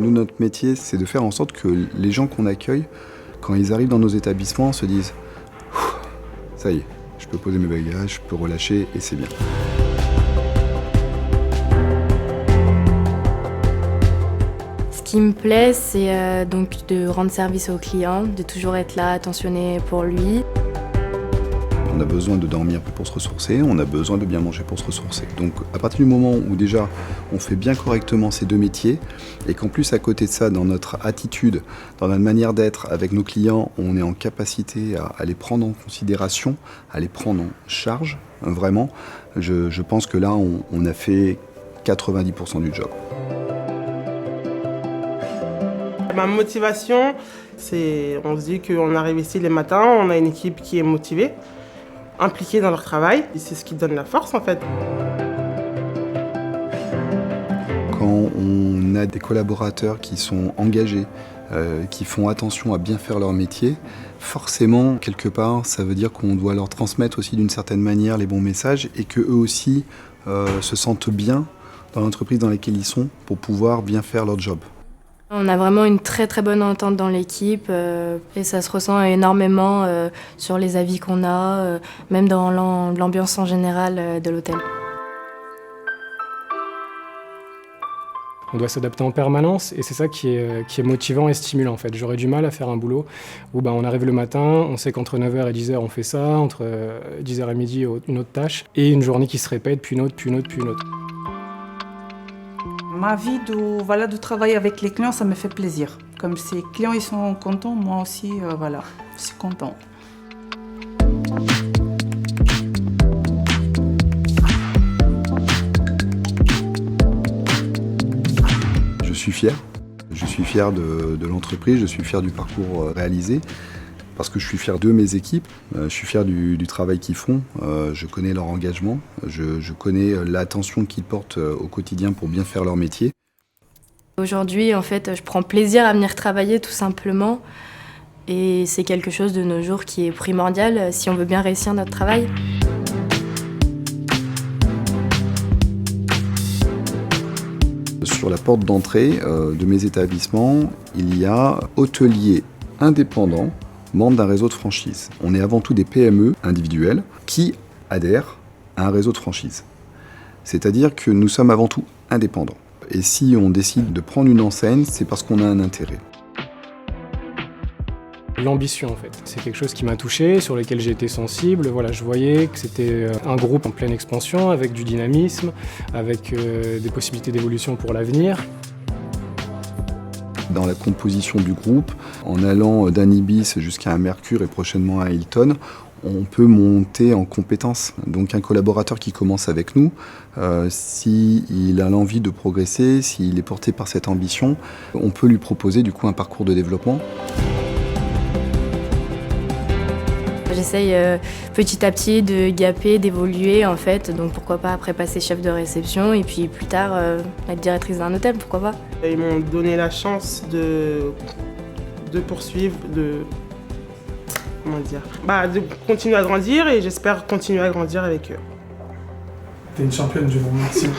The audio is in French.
Nous, notre métier, c'est de faire en sorte que les gens qu'on accueille, quand ils arrivent dans nos établissements, se disent « ça y est, je peux poser mes bagages, je peux relâcher et c'est bien ». Ce qui me plaît, c'est donc de rendre service au client, de toujours être là, attentionné pour lui. On a besoin de dormir pour se ressourcer, on a besoin de bien manger pour se ressourcer. Donc à partir du moment où déjà on fait bien correctement ces deux métiers et qu'en plus à côté de ça, dans notre attitude, dans notre manière d'être avec nos clients, on est en capacité à les prendre en considération, à les prendre en charge, vraiment, je pense que là on a fait 90% du job. Ma motivation, c'est, on se dit qu'on arrive ici les matins, on a une équipe qui est motivée, impliqués dans leur travail, et c'est ce qui donne la force en fait. Quand on a des collaborateurs qui sont engagés, qui font attention à bien faire leur métier, forcément, quelque part, ça veut dire qu'on doit leur transmettre aussi d'une certaine manière les bons messages et qu'eux aussi se sentent bien dans l'entreprise dans laquelle ils sont pour pouvoir bien faire leur job. On a vraiment une très très bonne entente dans l'équipe et ça se ressent énormément sur les avis qu'on a, même dans l'ambiance en général de l'hôtel. On doit s'adapter en permanence et c'est ça qui est motivant et stimulant en fait. J'aurais du mal à faire un boulot où on arrive le matin, on sait qu'entre 9h et 10h on fait ça, entre 10h et midi une autre tâche et une journée qui se répète, puis une autre, puis une autre, puis une autre. Ma vie de travailler avec les clients, ça me fait plaisir. Comme si les clients ils sont contents, moi aussi, je suis content. Je suis fier. Je suis fier de l'entreprise, je suis fier du parcours réalisé. Parce que je suis fier de mes équipes, je suis fier du travail qu'ils font, je connais leur engagement, je connais l'attention qu'ils portent au quotidien pour bien faire leur métier. Aujourd'hui, en fait, je prends plaisir à venir travailler tout simplement et c'est quelque chose de nos jours qui est primordial si on veut bien réussir notre travail. Sur la porte d'entrée de mes établissements, il y a hôteliers indépendants, membres d'un réseau de franchise. On est avant tout des PME individuelles qui adhèrent à un réseau de franchise. C'est-à-dire que nous sommes avant tout indépendants. Et si on décide de prendre une enseigne, c'est parce qu'on a un intérêt. L'ambition en fait, c'est quelque chose qui m'a touché, sur lequel j'ai été sensible. Voilà, je voyais que c'était un groupe en pleine expansion, avec du dynamisme, avec des possibilités d'évolution pour l'avenir. Dans la composition du groupe, en allant d'un Ibis jusqu'à un Mercure et prochainement à Hilton, on peut monter en compétences. Donc un collaborateur qui commence avec nous, s'il a l'envie de progresser, s'il est porté par cette ambition, on peut lui proposer du coup un parcours de développement. J'essaye petit à petit de gaper, d'évoluer en fait, donc pourquoi pas après passer chef de réception et puis plus tard être directrice d'un hôtel, pourquoi pas. Ils m'ont donné la chance de poursuivre, de continuer à grandir et j'espère continuer à grandir avec eux. T'es une championne du monde, merci.